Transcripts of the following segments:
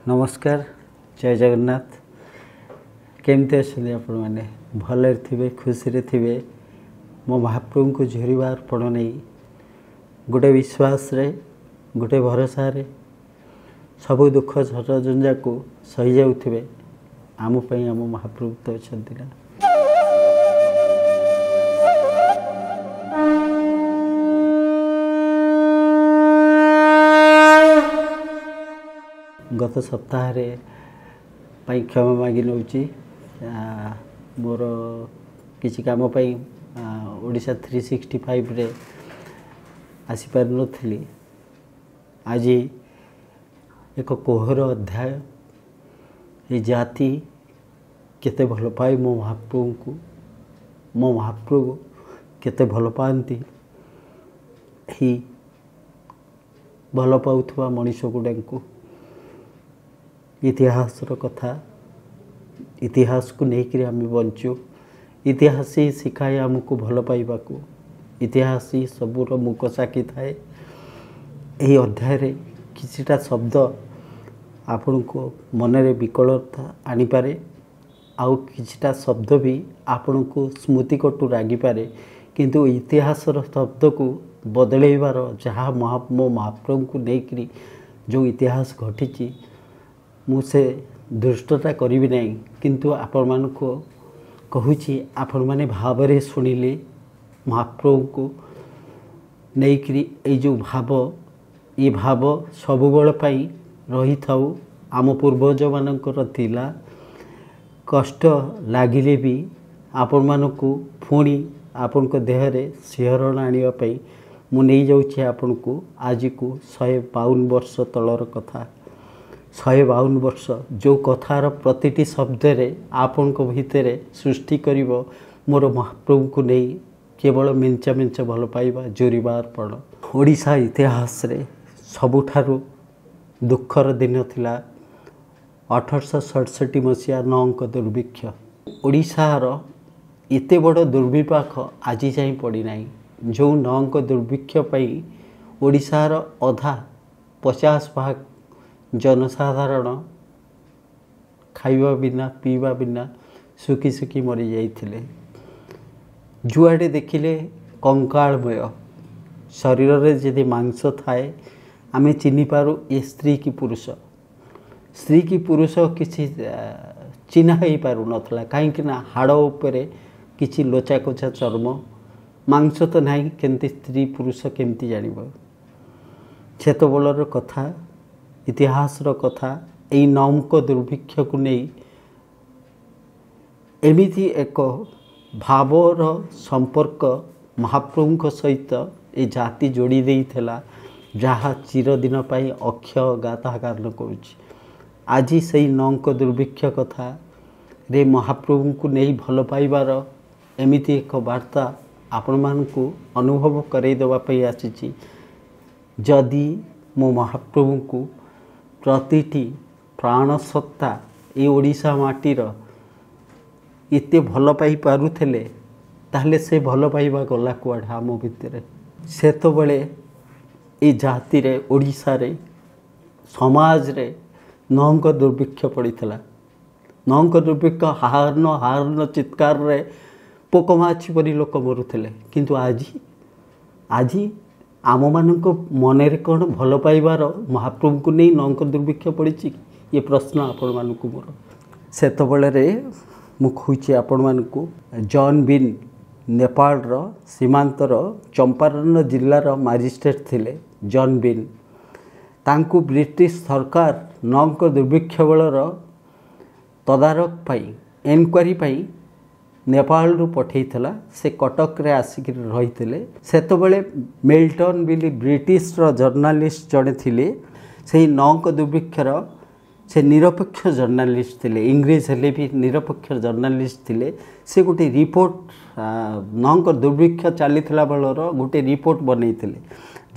नमस्कार जय जगन्नाथ केमती अच्छे आपण मैंने भले थे खुशी थे मो महाप्रभु को झुरबार पण नहीं गोटे विश्वास रे गोटे भरोसा रे सब दुख झरझंझा को सही जाऊे आमपाई आम महाप्रभु तो अच्छा ना। गत सप्ताह क्षमा मागी नौ मोर किसी काम ओडिशा 365 रे आसीपार नी आज एक कोहर अध्याय ये जाति केते भल पाए मो महाप्रभु को मो महाप्रभु केते भल पाती ही भल पाउथुवा मनीष गुड़ा को इतिहास कथा इतिहास को लेकर आम बंचु इतिहास ही शिखाए आमको भल पाइबा को इतिहास ही सबूर मुक साक्षी थाए। यही अध्याय किछिटा शब्द आपण को मनरे विकलता आनीपारे आउ किछिटा शब्द भी आपण को स्मृति कटु रागिपारे किंतु इतिहासर शब्द को बदलैबार जहाँ मो महाप्रभु को लेकर जो इतिहास घटी मुझे दुष्टता करी नहीं किंतु आपण मान को कहूँ आपण मैंने भाव शुणिले महाप्रभु को लेकिन ये जो भाव ये भाव सब बेल रही थाऊ आम पूर्वज मानकर थिला कष्ट लगिले भी आपण मान को पुणी आपण को देहरे सिहरण आने मु नहीं जाऊँ आपण को आज को 152 वर्ष तलर कथा 152 वर्ष जो कथार प्रतिटी शब्द रे आपण को भितर सृष्टि करिवो मोर महाप्रभु को नहीं केवल मिंचा मिंचा भल पाइबा जोरिबार पण ओडिशा इतिहास रे सबुठारु दुखर दिन थिला 1867 मसीहा नौंक दुर्भिक्ष ओडिशार एते बड़ दुर्विपाक आज जाई पड़ी नाही जो नौंक दुर्भिक्ष पई ओडिशार अधा 50% जनसाधारण खाइबा बिना पीवा बिना सुखी सुखी मरी जाइथिले। जुआड़े देखिले कंकालमय शरीर रे जदि मांस थाए आमे चिन्हि पारू ये स्त्री की पुरुष किसी चिन्ह हो पारू नथला कहीं हाड़ उपरे किसी लोचा कोचा चर्म मांस तो नहीं केमती स्त्री पुरुष केमती जानिबो सेतबेलर कथा इतिहास कथा यही नौंक दुर्भिक्ष को नहीं एमिति एक भावर संपर्क महाप्रभु सहित ये जाति जोड़ी देइथला जहाँ चिरदिन पाई अक्षय गाथा कारण करुच्ची आज से नौंक दुर्भिक्ष कथा रे महाप्रभु को नहीं भल पाइबार एमिति एक वार्ता आपण मानकु अनुभव करईदेवाई आसी जदि मो महाप्रभु को प्रतिटी प्राण सत्ता ये ओडिशा माटीर एते भल पाई पारुथले ताहले से भल पाइबा गला कुआडा आम भितर से तो बड़े ये जाति रे ओडिशा रे समाज रे नौंक दुर्भिक्ष पड़ीथला नौंक दुर्भिक्ष हारन चित्कार रे पोकमाछी परी लोक मरुथले किंतु आज आम मान मनरे कौन भल पाइबार महाप्रभु को नहीं नौंक दुर्भिक्ष पड़ी ये प्रश्न आपण मान को मोर सेतबेले मुझे आपण मान को जॉन बिन नेपाल सीमांतर चंपारण जिलार मजिस्ट्रेट थिले जॉन बिन तांकु ब्रिटिश सरकार नौंक दुर्भिक्ष बेलर तदारक पाई एनक्वारी पाई नेपाल रु पठेइथला से कटक रे आसिक रही सेतबेले मिल्टन बिली ब्रिटिश जर्नालीस्ट जड़े थिले से नौंक दुर्भिक्षर से निरपेक्ष जर्नालीस्ट थिले इंग्रेज हेले भी निरपेक्ष जर्नालीस्ट थिले से गोटे रिपोर्ट नौंक दुर्भिक्ष चली बेलर गोटे रिपोर्ट बनई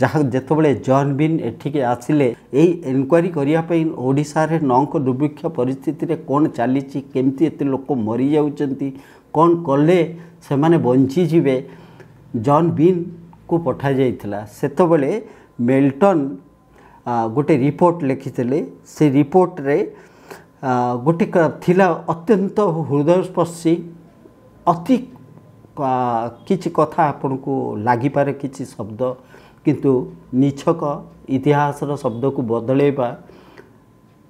जहाँ जितेबाला जॉन बिन एठिके आसिले यही एनक्वारी करने ओडिशा रे नौंक दुर्भिक्ष परिस्थिति रे कौन चली केमती एते लोक मरी जाउचंती कौन कले से माने बंची जीवे जॉन बिन को पठा जाइथिला सेतबेले मिल्टन गोटे रिपोर्ट लिखिते से रिपोर्ट रे गोटे थिला अत्यंत हृदयस्पर्शी अति किछि कथा आपन को लागि पारे किछि शब्द किंतु निछक इतिहासर शब्द को बदलेबा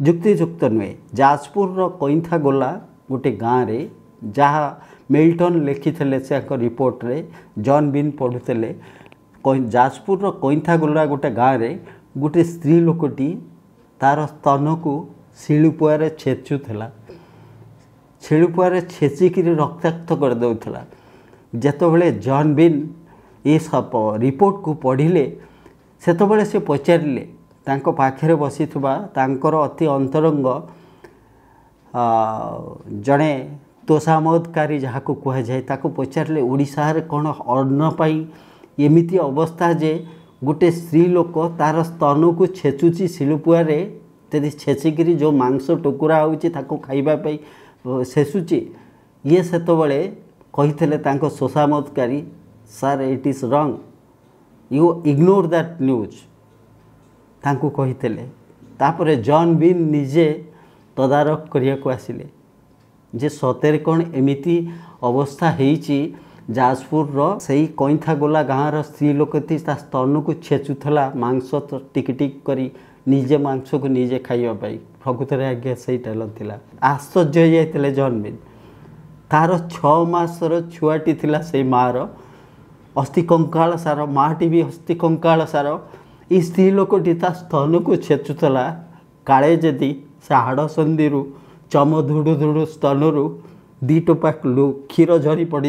युक्तियुक्त नुहे। जाजपुर कईंथा गोला गोटे गाँव रे जहाँ मिल्टन लिखिते से रिपोर्ट रे जॉन बिन पढ़ुते जाजपुर कईंथा गोला गोटे गाँव रे गोटे स्त्री लोकटी तार स्तन को शिलुपुआरे छेचुला शिलुपुआरे छेचिक रक्ताक्त कर देउथला। जेतबेले जॉन बिन ये सब रिपोर्ट को पढ़िले सेतबेले से पचारिले तांको पाखरे बसिथुबा तांकर अति अंतरंग जड़े तोषामदकारी जहाँ को कह जाए ताको पचारे ओडिशा रे कौन अन्न पाई एमिति अवस्था जे गोटे स्त्री लोक तार स्तन को छेचुची शिलुपुआरे तेरी छेचिकी जो मांस टुकुरा होची ताको खाइबा पाई शेषुची ये सेतबेले कही तांको तोषामदकारी sir it is wrong you ignore that news तांको कही तापरे जॉन बिन निजे तदारख करिया को आसिले जे सतेरे कौन एमिति अवस्था हेची जाजपुर सही कईंथा गोला गाँव स्त्री लोकती स्तन को छेचुला मांस टिक टिक करी निजे मांस को निजे खाइबाई प्रकृत में आज्ञा से टेला आश्चर्य जाते जॉन बिन तार 6 मासर छुआटी थिला से मार अस्थि कंकाल सार माटी भी अस्थि कंकाल सार ये स्त्री लोकटी स्तन को छेचुला काले जदि से हाड़ संधि चम धुड़ु धुड़ु स्तनरू 2 टोपा क्षीर झरी पड़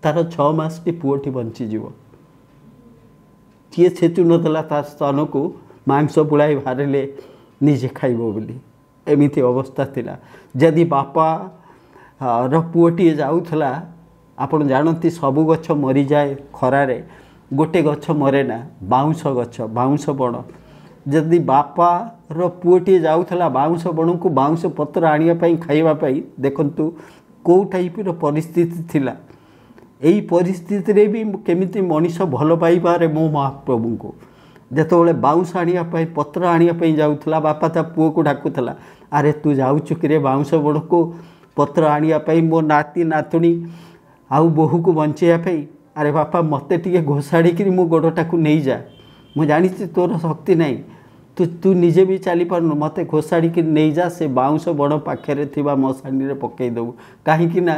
तार 6 मासटी पुओटी बंचीज किए छेचु नला तार स्तन को मांस बुलाई बाहरिले निजे खाइब बोली एमिति अवस्था थिला। जदि बापा पुओटी जाऊला आपण जानती सबु गछ मरी जाए खरारे गोटे गछ मरे ना बाउंश गछ बाउंश बण जदि बापा पुओटी जाऊला बाउंश बण को बाउंश पत्र आनिया खाइबाई देखंतु कौ टाइप परिस्थिति थिला। यही परिस्थिति रे भी केमिति मनीष भल पाई पारे मो महाप्रभु को जेतबेले बाउंश आनिया पत्र आनिया जाऊला बापा ता पुओ को डाकुला अरे तू जाऊचु कि बाउंश बण को पत्र आनिया मो नाती नातुणी आउ बोहू को बंचाई अरे बापा मते टिके घोषाड़ी मो गोड़टा को नहीं जा मु जानी तोर शक्ति नहीं तू तू निजे भी चली पारनु मते घोषाड़ी नहीं जा से बाउंश बण पाखे थिबा मशानी रे पकई देबू कहीं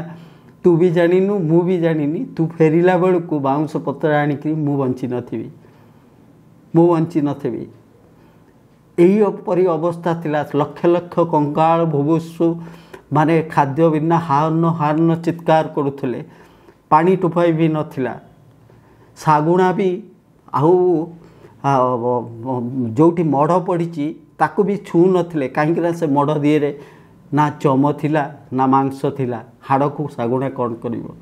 तू भी जानिनु मु भी जानिनी तू फेरिला बेल को बाउंश पत्र आनिक मु बंची नथी यही परी अवस्था थिला। लक्ष लक्ष कंकाल भुभुस्सु माने खाद्य बिना हार्न हार्न चित्कार करुले पानी टोपाई भी नथिला सागुणा भी आउ जोटी मढ़ पड़ी ताकू भी छू नथिले कहीं से मढ़ दिए ना चम थिला ना मांस थिला हाड़ को सागुणा कौन करिवो।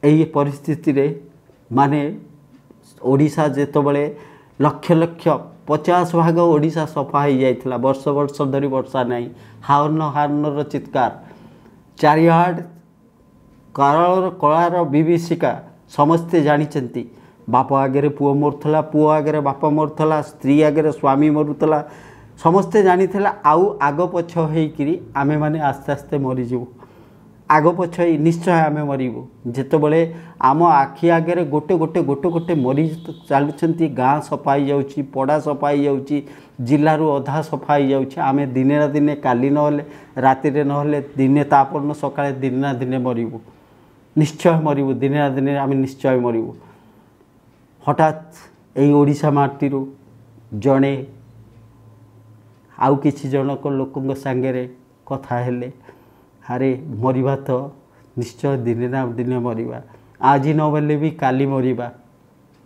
एही परिस्थिति रे माने ओडिशा जेतबेले लक्ष लक्ष 50 भाग ओडिशा सफा हो जाइथिला वर्ष वर्ष धरी वर्षा नहीं हार्न हार्नर चित्कार चारिआड कलार विभीषिका समस्ते जानी बाप आगे पुओ मरुला पुओ आगे बापा मरुला स्त्री आगे स्वामी मरुला समस्ते जानी आउ आग पछ होकरी आमे माने आस्ते आस्ते मरीजु आग पछ निश्चय आमे मरबू जितेबले आम आखि आगे गोटे गोटे गोटे गोटे मरी चलुँच गाँ सफाई जाऊँगी पड़ा सफाई जाऊँगी जिलू अधा सफाई जाऊँगी आमे दिने ना दिने काली नहले राति नहले दिने तापन सकाଳେ दिने ना दिने मरबू निश्चय मरबू दिने ना दिने आमे निश्चय मरबू। हठात यही ओडिशा माटीरू जड़े आउ किछि जनक लोकों सांगे कथा हेले अरे मरिबा तो निश्चय दिने ना दिने मरिबा आज न बोले भी काली मरिबा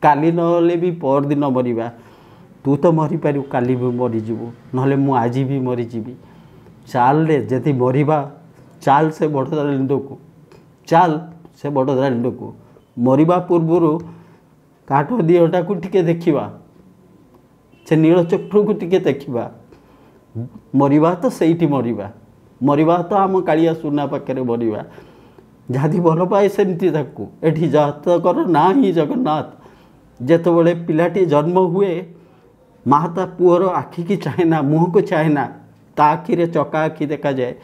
काली नहले भी पर दिन मरिबा तू तो मरी पारू काली भी मरीजु नहले मु आज भी मरीजी चाल रे जदि मरिबा चाल से बड़दाण्ड को चाल से बड़दाण्ड को मरिबा पूर्व काठ दिहटा को टिके देखिबा से नीलचक्र को टिके देखिबा मरिबा तो सहीटी मरिबा मरिबा तो आम कालिया सुना पाखे मरिबा जहाँ भल पाए सेमती एठी जातकर ना ही जगन्नाथ जेतबेले पिलाटी जन्म हुए माँ ता पुअर आखि की चाहे ना मुँह को चाहे ना ता आखिरे चका आखि देखा जाए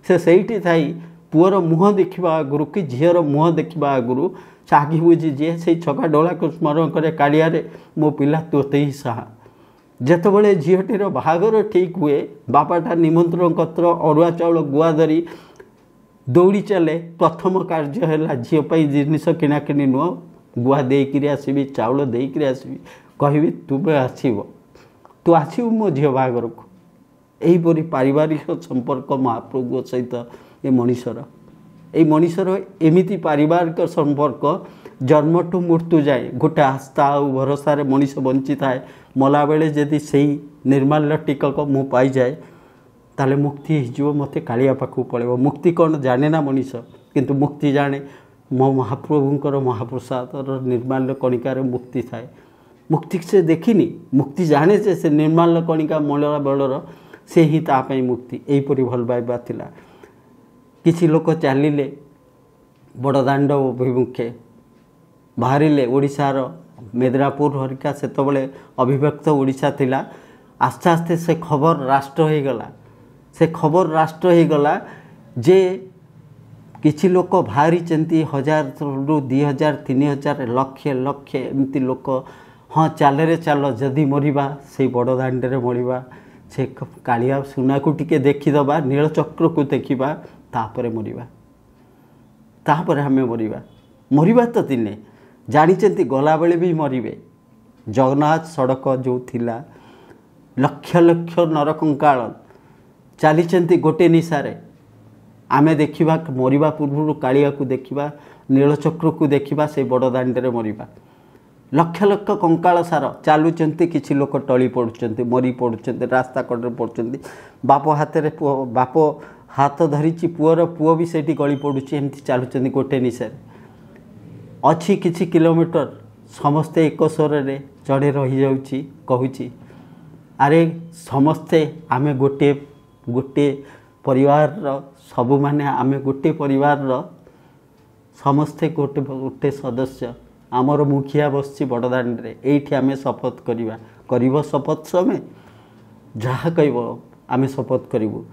से सही थी पुअर मुँह देखा आगु कि झीर मुँह देखा आगु से आखि बुझी जे से छका डोला को स्मरण करे कालियारे मो पिला तोते ही साहा जेतबले झीटीर बाहागर ठीक हुए बापाटा निमंत्रण पत्र अरुआ चाउल गुआ धरी दौड़ी चले प्रथम कार्य है झीपाई जिनिस किणाकिणी नुह गुआ देकर आसबि चाउल देकर आसबि कहबी तुम्हें आसब तू आसबु मो झील बाहागर को यहीपरी पारिवारिक संपर्क महाप्रभु सहित ए मनीषर एमिति पारिवारिक संपर्क जन्म टू मृत्यु जाए गोटे आस्था और भरोसा मनीष बंची थाए मला बेले जदि से निर्माल्य टिकक मु पाई जाए ताले मुक्ति हो मत कालिया पाखु पड़े मुक्ति कौन जाने ना मनीष किंतु मुक्ति जाने मो महाप्रभुंकर महाप्रसाद निर्माल्य कणिकार मुक्ति थाए मुक्ति से देखिनी मुक्ति जाने से निर्माल्य कणिका मलया बलर से ही तापाई मुक्ति यहीपरी भल पाइबा थिला किछि लोक चलिले बड़दाण्ड अभिमुखे बाहरिले ओडिशार मेदिनीपुर हरिका सेतबले अभिव्यक्त ओडिशा थिला आस्ते आस्ते से खबर राष्ट्र हो गला से खबर राष्ट्र हो गला जे किछि लोक बाहरी चंती 1000 रु 2000 3000 लक्ष लक्ष एमती लोक हाँ चाल चाल जदि मरिबा से बड़दाण्ड मरिबा से कालिया सुना को टिके देखीदबा नीलचक्र को देखा तापर मरिबा तापर हमें मरिबा मरिबा तो दिने जानी गला बेले भी मरिबे जगन्नाथ सड़क जो थिला लक्ष लक्ष नरकंकाल चली गोटे निशारे आमे देखिबा मरिबा पूर्व कालिया को देखिबा नीलचक्र को देखिबा से बड़दाण्ड मरिबा लक्ष लक्ष कंकाल सार चलुंट किसी लोक टली पड़ुंट मरी पड़ुंट रास्ता कड़े पड़ुंट बाप हाथ में बाप हाथ धरी पुअर पुओ भी से गली पड़ुची एमती चलुंट गोटे निशारे अच्छी किछि किलोमीटर समस्ते एक स्वर चढ़े रही जाऊँगी कहूँ अरे समस्ते आमे गोटे गोटे परिवार सबु माने आमे गोटे परिवार समस्ते गोटे गोटे सदस्य आमर मुखिया बसची बड़दाण्ड एठी आमे शपथ करिबा शपथ समय जहाँ कह आमे शपथ करूँ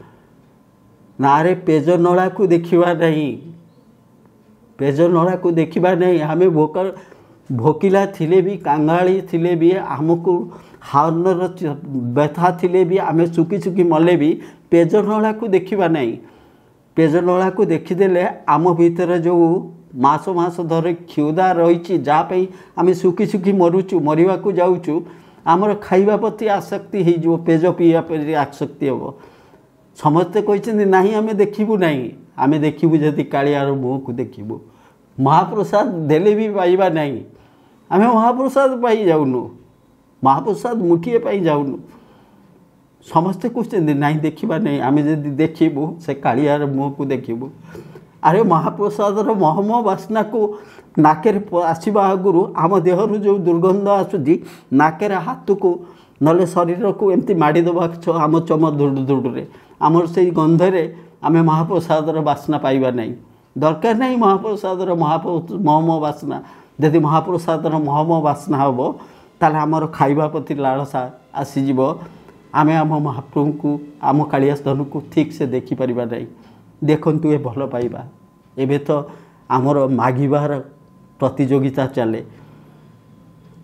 नारे पेज नला को देखा नहीं पेज नला को देखा नहीं आमे भोकिला थिले भी कांगाली थिले भी आमको हार्नर व्यथा थिले भी आमे सुखी सुखी मले भी पेज नला को देखा नहीं पेज नला को देखीदेले आम भीतर जो मास मास धरे क्षुदा रही जहाँपाई आम सुखी सुखी मरुचु मरवा को जाऊँ आमर खाइबा प्रति आसक्ति हो पेज पीवा पर आसक्ति हम समस्ते कहते ना आम देखू ना आम देखू जदि कालियार मुँह को देखू महाप्रसाद देले भी पाइबा नहीं आम महाप्रसाद पाई जाऊनु महाप्रसाद मुठिए पाई जाऊनु समस्ते कहते ना देखा नहीं आम जदि देखू से कालियार मुँह को देखू अरे महाप्रसाद महम बास्ना को नाकेर आसवा आगु आम देहरु जो दुर्गंध आसूँ नाकेर हाथ को नले शरीर को एमती माड़ीदबा आम चम दुडुरे आमर से गंधरे आम महाप्रसाद बास्ना पाइबा नहीं दरकार नहीं महाप्रसाद महम बास्ना यदि महाप्रसाद महम बास्ना हम ताले आमर खाइबा प्रति लालसा आसीज आम आम महाप्रभु को आम कालिया धनु को ठीक से देखिपर नहीं देखु ये भल पाइबा एबे तो आमर मागिबार प्रतियोगिता चले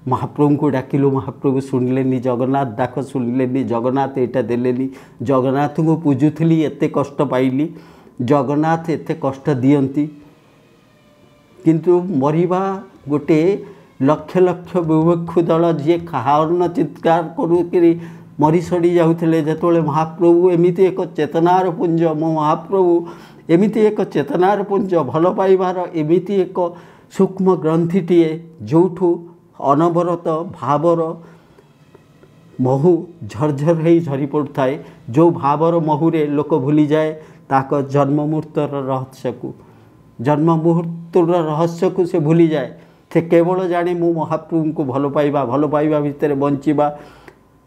महाप्रभु को डाकिलु महाप्रभु शुणिले जगन्नाथ डाक शुणिले जगन्नाथ एटा देलेनी जगन्नाथ को पूजुली एते कष्ट पाइली जगन्नाथ एते कष्ट दियंती किंतु मरिबा गोटे लक्ष लक्ष विवक्षु दल जी हार्न चित्कार करी मरी सड़ी जाऊे जो महाप्रभु एमती एक चेतनार पुंज मो महाप्रभु एमती एक चेतनार पुंज भल पाइबार एमती एक सूक्ष्म ग्रंथिटीए जोठू अनवरत भावर महु झरझर हो झरी पड़ुए जो भावर महुरे लोक भूली जाए ताक जन्म मुहूर्तर रहस्य को जन्म मुहूर्तर रहस्य को से भूली जाए से केवल जाने मु महाप्रभु को भल पाइबा भितर बंचिबा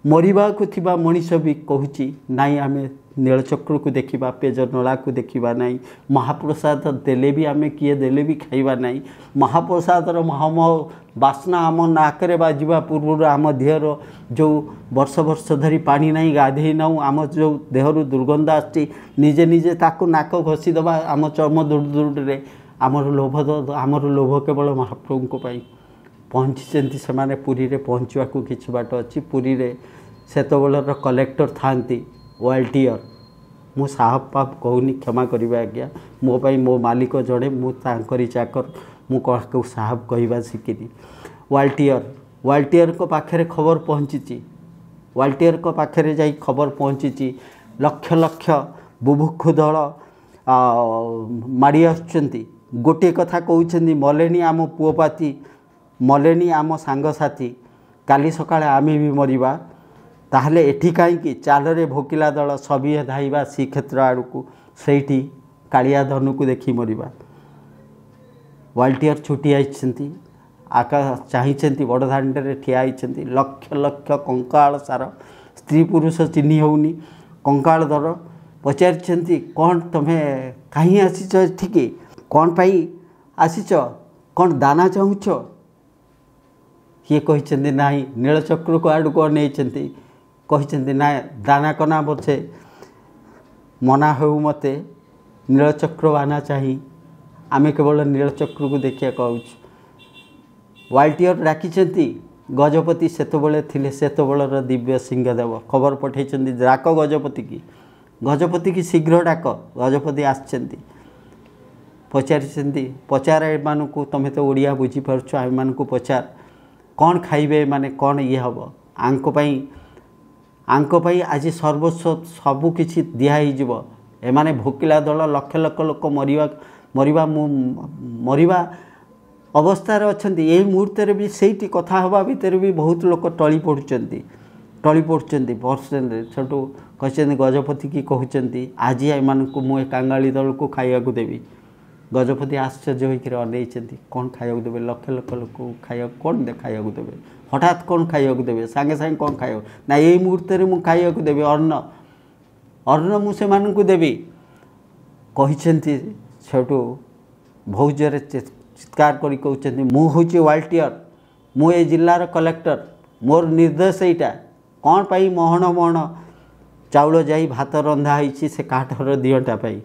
मरिबाकु थिबा मनीष भी कहूँ नाई आम नीलचक्र को देखा पेज नला को देखा नाई महाप्रसाद देले भी आम किए देले भी खाइबा नाई महाप्रसादर महम बास्ना आम नाकरे बाजिबा पूर्व आम देहर जो वर्ष वर्ष धरी पानी नहीं गाधे नाऊ आम जो देहरु दुर्गंध आछि निजे निजे ताकू नाक घसी दबा आम चर्म दुर्दुरे आमर लोभ केवल महाप्रभु पहुँची से पुरी रे पहुँचवा किसी बाट अच्छी पुरी रे सेतबेलर कलेक्टर थांती वाल्टियर मु साहब पाप कहूनी क्षमा करिबा आज्ञा मो पाई मो मालिक जड़े मुरी चाकर मु साहब कहवा शिखिनी वाल्टियर को पाखरे खबर पहुँची वाल्टियर को पाखरे जाई खबर पहुँची लक्ष लक्ष बुभुक्ष दल माड़ी आसुचंती गोटे कथा कहउछंती मलेनी आम पुओपाती मलेनी आम सांगसाथी काली सकाळे आमे भी मरिबा ताहले एठी काईकी चालरे भोकिला दल सभी धाइबा श्रीक्षेत्र आड़कू सेठी कालिया धनु को देखी मरिबा वाल्टियर छुटी आइछंती आका चाहिछंती बड़दाण्डे ठिया आइछंती लक्ष लक्ष कंकाल सार स्त्री पुरुष चिन्ही होउनी कंकाल दर पचारिछंती कौन तमे कहीं आसीच एठिके कौन पाई आसीच कौन दाना चाहुच किए कहते ना नीलचक्र को आड़ को अनेइछंती कहते ना दाना कना बचे मना हो मते नीलचक्र आना चाहिए आमे केवल नीलचक्र को देखिया कहूँ वाल्टियर डाकिछंती गजपति सेतबेले थिले सेतबेलर दिव्य सिंहदेव खबर पठेइछंती डाक गजपति की शीघ्र डाक गजपति आछंती पचारि पचार एमानकु तमे तो ओडिया बुझी पारुछ एमानकु पचार कौन खाइबे माने कौन ये हम आंक आज सर्वस्व सबू किछि दिहाईजिव एमाने भोकिला दल लक्ष लक्ष लोक मरिबा अवस्था अच्छी यही मुहूर्त भी सही कथा हवा भितर भी बहुत लोक टली पड़ुंट छोटू कहते गजपति की कहते आज एम मुझे कांगाली दल को खाया देवी गजपति आश्चर्य होकर अनेइछंती कौन खाया देवे लक्ष लक्ष लोक खाया कौन खाया देवे हठात कौन खाया देवे सांगे सांगे कौन खाया ना यही मुहूर्त में खाया देवी अन्न मुझे देवी कहते छोटू बहुत जोरे चित्कार कर कहते मुझे वाल्टियर मु ए जिलार कलेक्टर मोर निर्देश यहाँ कौन पाई महण महण चाउल जाई भात रंधा होती से काठर दिहटा पाई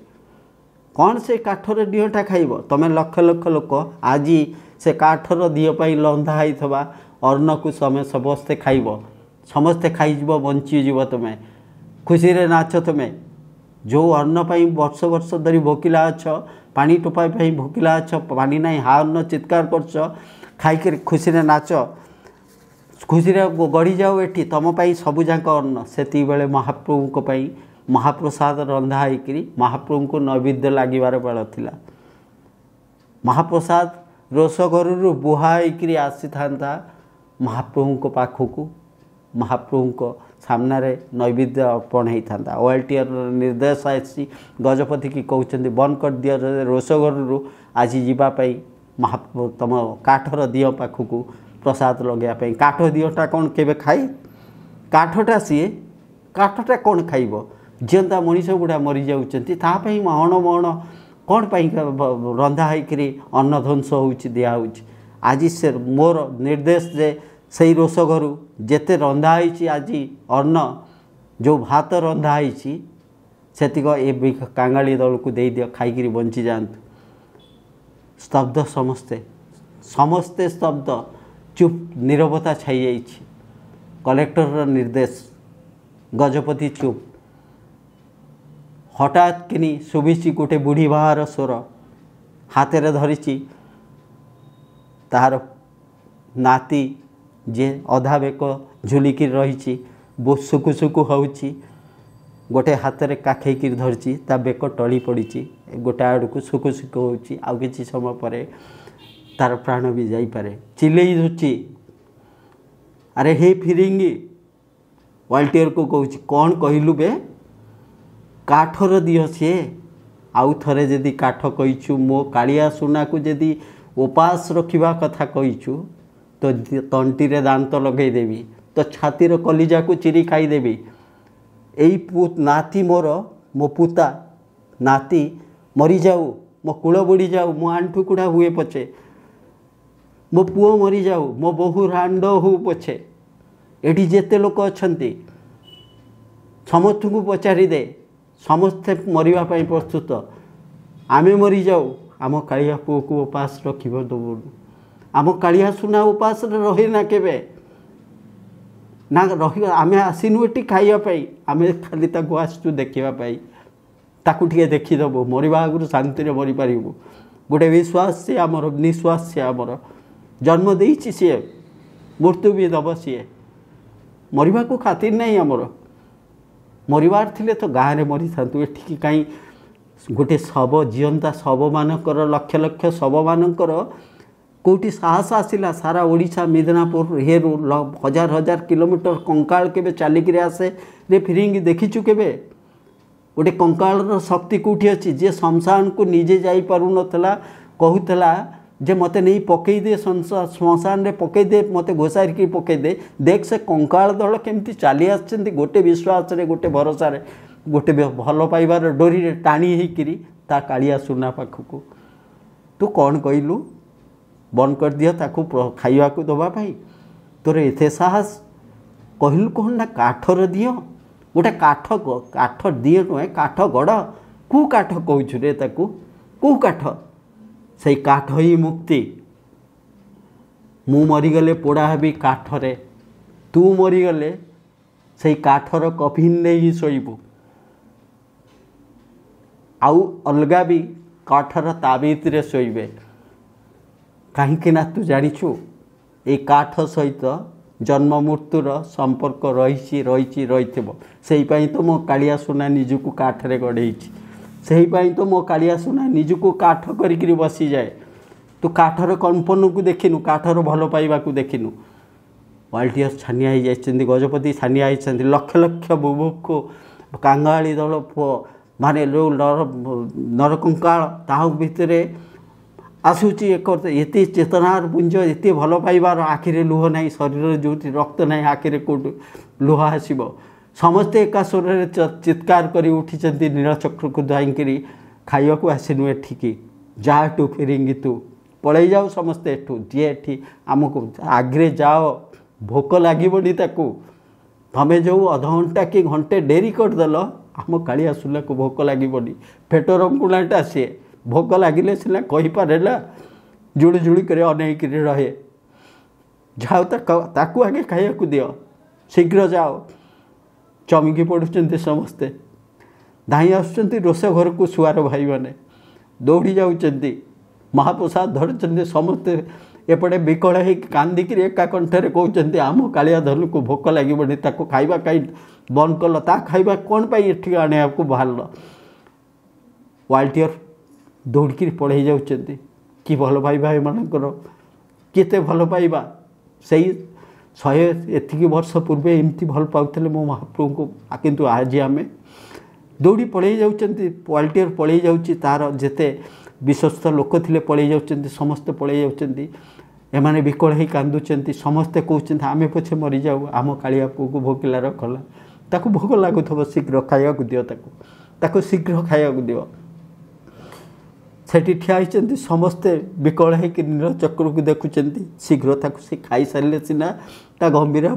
कौन से काठर दिहटा खाइब तमें लक्ष लक्ष लोक आज से काठर दिह पाई रंधा होइथबा अन्न को समस्ते खाइब समस्ते खाइब बंचीजीव तुम्हें खुशी रे नाच तुम्हें जो अन्न पाई वर्ष वर्ष धरी भोकिला अछ पानी टोपा भोकिला अछ पानी ना हा अन्न चित्कार करछ खाई खुशी रे नाच खुशी रे गड़ी जाओ एठी तुम पाई सबुजाक अन्न से बेले महाप्रभु को पाई महाप्रसाद रंधा होकर महाप्रभु को नैवेद्य लगिबार बेल थिला महाप्रसाद रोषघरु बुहा होकर आसी था महाप्रभु को पाखक महाप्रभु को सामने नैवेद्य अर्पण होता वाल्टियर निर्देश आसी गजपति की कहते बंद कर दिया रोषघरु आज जावाई महाप्रभु तुम काठर दिह पाखक प्रसाद लगे काठ दिहटा कौन केवे खाए काठटा सी काठटा कौन खाइब जीवंता मनीष गुड़ा मरी जाऊँगी महण महण कौन पाई रंधा होकर अन्न ध्वंस हो दिया आज से मोर निर्देश जे से रोषघरु जेते रंधा होती आज अन्न जो भात रंधा होती सेतिक ए कांगाली दल को दे दियो खाई बंची जातु स्तब्ध समस्ते समस्ते स्तब्ध चुप नीरवता छाई जाइछि कलेक्टर निर्देश गजपति चुप हठात किनी शुभिची गोटे बुढ़ी बाहर स्वर हाथ में धरी तार नाती जे अधा बेक झुलिकी रही सुकु सुकु होउची गोटे हाथ में काखेक धरी ता बेक टली पड़ी गोटे आड़ को सुकु सुकु होउची आउ किछि समय पर तार प्राण भी जाइपे चिल्लई धुची अरे हे फिरिंगी वाल्टियर को कहूँ कौन कहलु बे काठर दिह सी आउ थे जदि काठ कहीचु मो कालिया सुना को जदि उपास रखा कथा कहीचु तो तंटी रे दांत लगेदेवी तो छातीर कलिजा को चिरी खाईदेवी। यही नाती मोर मो पुता नाती मरी जाऊ, मो कूल बुड़ी जाऊ, मो आंठू कुड़ा हुए पछे, मो पुओ मरी जाऊ, मो बहु रांड हो पछे, एठी जेते लोक अछंती समस्त को पचारि दे, समस्ते मरिबा पई प्रस्तुत, आमे मरी जाऊ, आम कालिया पुओ को उपास रखिब दबुनु। आम कालिया सुना उपास रहे ना केबे ना रही। आमे आसिनु एटी खाइबा पई, आमे खाली ताको आसु देखिबा पई, ताकू टिके देखिदेबु, मरिबा आगुरु शांति रे मरि पारिबु। गोटे विश्वास से आमर, निश्वास से आमर जन्म देइछि सी, मृत्यु भी दब सी, मरिबा को खातिर नहीं आमर। मरिबार थिले तो गाँव में मरी था, एठिकी कहीं गोटे शव जीवंता शव मानकर लक्ष लक्ष शव मानकर कौटी साहस आसिला। सारा ओडिशा मिदनापुर हेरु हजार हजार किलोमीटर कंकाल केबे चलिक आसे रे फिरिंगी देखीचु केबे? गोटे कंकाल शक्ति कौटी अच्छी जे शमशान को निजे जाई पारु नथला, कहूला जे मते नहीं पकई दे श्मशान रे पकई दे, मते घोषार की पकई दे, देख से कंकाल दल केमती चली आछंती गोटे विश्वास रे, गोटे भरोसा रे, गोटे भल पाइबार डोरी रे टाणी होइकिरी ता कालिया सुना पाखकू। तू कौन कहलु बंद कर दियो ताकू खाइबा को दबा पाई? तोर एथे साहस कहलु कौन ना काठर दियो, गोटे काठ दिए नुहे, काठ गड़ कु काठ कहूछु रे ताकू, कु काठ? से काठ ही मुक्ति। मु मरीगले पोड़ा हेबी काठरे, तू मरीगले से काठर कफिन नहीं शोबू, आउ अलगा भी काठर ताबीत रे शोबे। कहीं तू जानिछु ए काठ सहित जन्म मृत्युर संपर्क रही रही तो मो कालिया सुना निजुक काठरे गढ़े, से तो मो कालिया सुना निजुक काठ करी बसी जाए। तू काठर कंपन को देखिनु, काठर भल पाइबा को देखिनु। वाल्टियर्स छानिया हो जाइछन्ति, गजपति छानिया होइछन्ति, लक्ष लक्ष बुभुक्ष कांगाली दल माने नरकंकाल ता भितर आसूची एक एते चेतनार पुंज, एते भल पाइबार, आखिरे लुह नहीं, शरीर जो रक्त नहीं, आखिरे कोट लुह आसब। समस्ते एका स्वर चित्कार कर उठी नीलचक्र को दाईकरी खाइबा को आसनु एठिकी, जा एठू फेरिंगी तू पलि जाओ समस्ते एठू, जी एठी आमको आगे जाओ, भोक लगे ताकू। तमें जो अधघंटा कि घंटे डेरी करदेल, आम कालिया सुला को भोक लगे, पेट रंकुणाटा सी भोक लगिले सीना कहीपरेला, जुड़ी जुड़ी कर अनेक रहे। जाओ ताकू आगे खाइबा को दियो, शीघ्र जाओ। चमकी पड़ुंट समस्ते, धाई आसुंच रोष घर को सुआर भाई मैंने दौड़ी जाऊँच, महाप्रसाद धरुंच समस्ते। एपटे विकल हो कांदिक एका कंठरे कहते आम कालिया धनु को भोक लगे, ताको खाइबा कहीं बंद कल, ता खाइबा कौन पाई एठी आने को बाहर। वाल्टियर दौड़िकी पढ़े जाऊँच कि भल पाइबा एमनकर केते भल पाइबा। से 100 वर्ष पूर्वे एमती भल पाउले मो महाप्रभु को, किंतु आज आम दौड़ी पड़े जाऊँच। वाल्टियर पड़े जाऊँच, तार जेते विश्वस्त लोक थे पड़े जाऊँच, समस्ते पड़े जाऊँच। एमाने विकल हो कांदुंट, समस्ते कहते आमे पछे मरी जाऊ, आम कालिया पुओ को भोकिला रखला, ताकू भोग लगुव, शीघ्र खाइबा को दियो, ताकू शीघ्र खाइबा को दियो। सेठी ठिया होइछन्ति समस्ते विकल हो नीलचक्र को देखुंट, शीघ्र ताकू से खाई सारे सीना ता गंभीर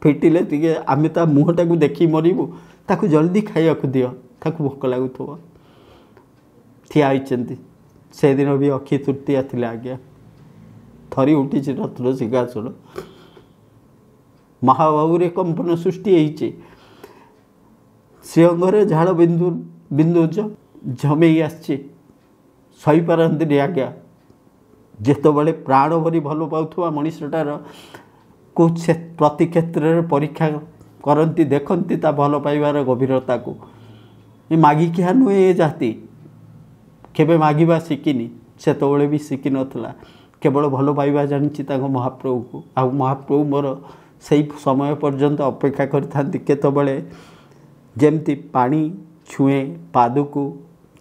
फिटिले टे आम ता मुहटा को देखी मरबू, ताकू जल्दी खाइबा को दियो, ताकू भोक लगुव। ठिया होइछन्ति। से दिन भी अक्षी तृतीया थिले आज्ञा, थरी उठी रत्न सिंहासन, महाबाबुरे कंपन सृष्टि होइछि। श्रीअंगरे झाड़ बिंदु बिंदु जमे आछि, सही पारती आज्ञा। जिते बड़े प्राण भरी भल पाउथुवा मनीषटार को प्रति क्षेत्र में परीक्षा करती देखती ता भल पाइबार गभीरता को। मागिकिया नुहे ए जाति केबे मागिबा शिखिनी, सेतबेले भी शिखि नथला, केवल भल पाइबा जानिछि ताको महाप्रभु को। आ महाप्रभु मोर से समय पर्यंत अपेक्षा करथांती, केतबेले जेमती पानी छुए पादको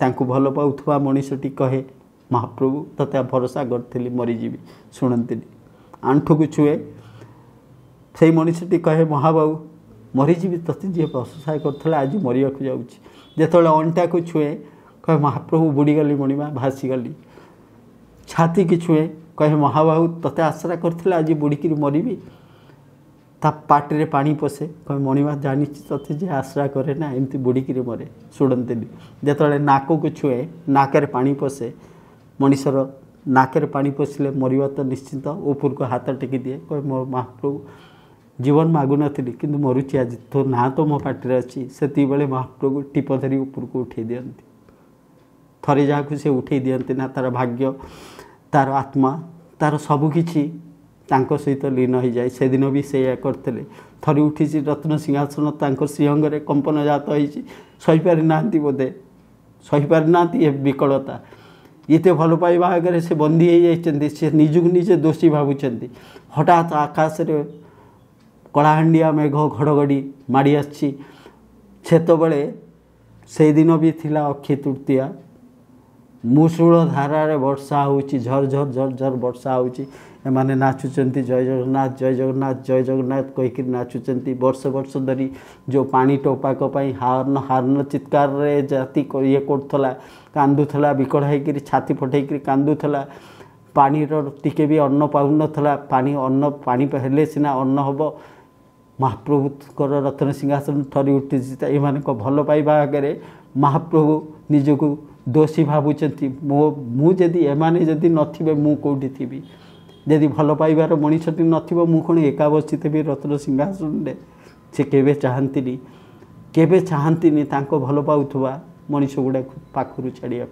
तांको भल पाउथुवा मनीषटी कहे महाप्रभु तते भरोसा करथिली मरीजीवी, शुणंती आंठू को छुए से मनीषटी कहे महाबाबू मरीजी तोते जी प्रशंसा करता आज मरिया जाऊँगी जो अंटा को छुए कहे महाप्रभु बुड़ीगली मणिमा भासीगली छाती की छुए कहे महाबाबू तोते आश्रा करते आज बुड़ीकी मरबी ता पाटे पानी पशे कहे मणिमा जानी तोते जे आश्रा करे ना एमती बुड़ीकी मरे शुणते जो नाक को छुए नाकरे पानी पशे मनीषर नाकरे पानी पशिले मरवा तो निश्चिंत ऊपर को हाथ टेकी दिए कहे मो महाप्रभु जीवन मागु नी कि मरुची आज तो ना तो मो पाटे अच्छी से महाप्रभु टीप धरी ऊपर को उठे दिखती थरे जहाँ से उठे दिखती ना तार भाग्य तार आत्मा तार सबकि सहित लीन हो जाए से दिन भी से करते थरी उठी रत्न सिंहासन सिंहंगे कंपन जात होपारि ना बोधे सहीपारि ना ये विकलता ये भल पाइबा आगे से बंदी हो जाती से निजक निजे दोषी भावुं हठात आकाश रे कलाहांडिया मेघ घड़घड़ी माड़ी आतबले से दिन भी थिला अक्षय तृतीया मूषुल धारारे वर्षा होची झर झर झर झर वर्षा होची एमाने नाचुचंती जय जगन्नाथ जय जगन्नाथ जय जगन्नाथ कहीकि नाचुचंती वर्ष वर्ष धरी जो पानी टोपाक हार्न हार्न चित्कार रे जाति ये करथला कांदुथला विकल होकर छाती फटेक कांदुथला पानी टिके भी अन्न पाउनथला पानी अन्न पानी हेले सिना अन्न हम महाप्रभुकर रत्न सिंहासन थरी उठी एमान भल पाइबा आगे महाप्रभु निजको दोषी भावुंट मुझे एमाने जदि नथिबे मु कोठी थी जदि भल पाइबार मनीषटी नथिबो मु कौन एका बसी रत्न सिंहासन रे से केबे चाहती तांको भल पाउथुबा मनीष गुड़ा पाखरु छाड़िया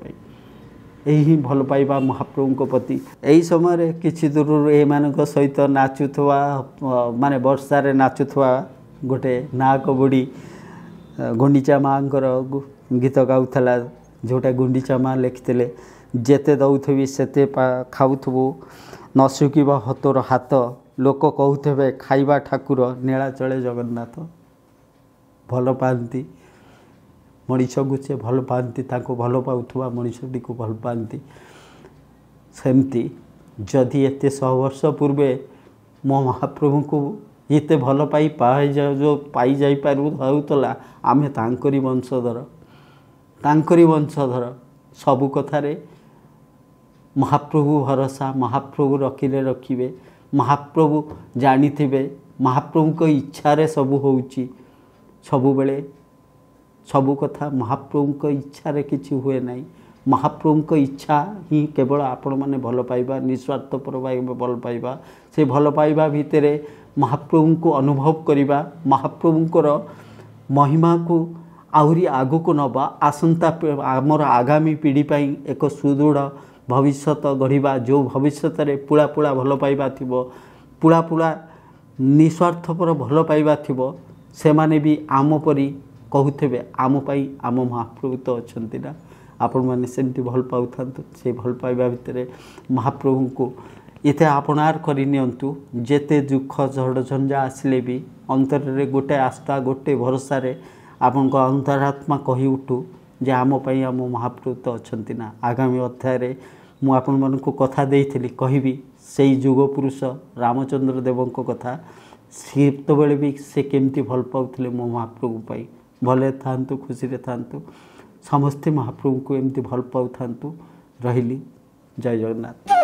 यही भल पाइबा महाप्रभु प्रति यही समय किसी दूर एमान सहित नाचुवा माने वर्षारे नाचुवा गोटे नाक बुड़ी गुंडीचा माँ गीत गाऊला जोटा गुंडीचा माँ लिखिते जेते दौथबी सेते खाऊथबु न शुकिबा हतोर हाथ लोक कहूथे खाइबा ठाकुर नीलाचले जगन्नाथ भल पाती मनीष को सी भल पाती भल पाउथुवा मनीषटी को भल पाती सेमती जदि एते 100 वर्ष पूर्वे मो महाप्रभु को ये भल पाई जो पाई जाऊला आमे तांकरी वंशधर सबु कथारे महाप्रभु भरोसा महाप्रभु रखिले रखिबे महाप्रभु जानिथिबे महाप्रभु को इच्छा सबू होउची सबु बेले सबु कथा महाप्रभु को इच्छा रे किछि हुए नहीं महाप्रभु को इच्छा ही केवल आपण माने भल पाइबा निस्वार्थपर भल पाइबा से भल पाइबा भितरे महाप्रभु को अनुभव करिबा महाप्रभुंकर महिमा को आहुरी आगु को नबा आसंता आमर आगामी पीढ़ी पाई एक सुदृढ़ भविष्यत गढ़ा जो भविष्यत रे पुला पुला भल पाइबा थिबो पुला पुला निस्वार्थपर भल पाइबा थिबो से माने भी आम परी कहूथे आम पाई आम महाप्रभु तो अच्छी ना आपण मैंने सेमती भल पाऊ से भल पाइबा भितर महाप्रभु को ये आपणार करनियंतु जेते दुख झड़ झंझा आसिले भी अंतर रे गोटे आस्था गोटे भरोसा रे आपण अंतरात्मा कही उठू जे आम पाई आम महाप्रभु तो अच्छी ना आगामी अध्याय रे मु आपण मन को कथा देइथिली कहिबी से युग पुरुष रामचंद्र देवों कथा सेत बेले भी से केमती भल पाउथिले मो महाप्रभु पाई भले थांतु खुशी रे थांतु समस्ते महाप्रभु को एमती भल पाउ थांतु रहिली जय जगन्नाथ।